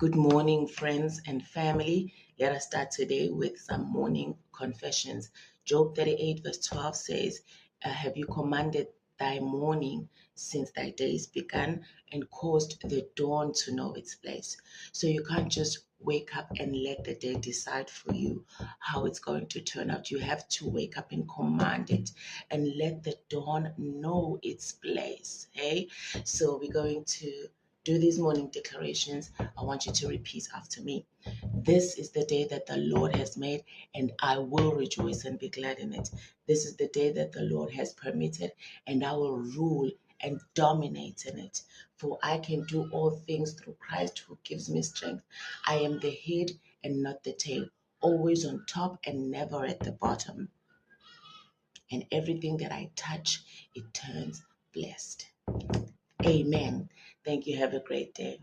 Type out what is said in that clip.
Good morning, friends and family. Let us start today with some morning confessions. Job 38, verse 12 says, Have you commanded thy morning since thy days began and caused the dawn to know its place? So you can't just wake up and let the day decide for you how it's going to turn out. You have to wake up and command it and let the dawn know its place. Hey, so we're going to do these morning declarations. I want you to repeat after me. This is the day that the Lord has made, and I will rejoice and be glad in it. This is the day that the Lord has permitted, and I will rule and dominate in it. For I can do all things through Christ who gives me strength. I am the head and not the tail, always on top and never at the bottom. And everything that I touch, it turns blessed. Amen. Thank you. Have a great day.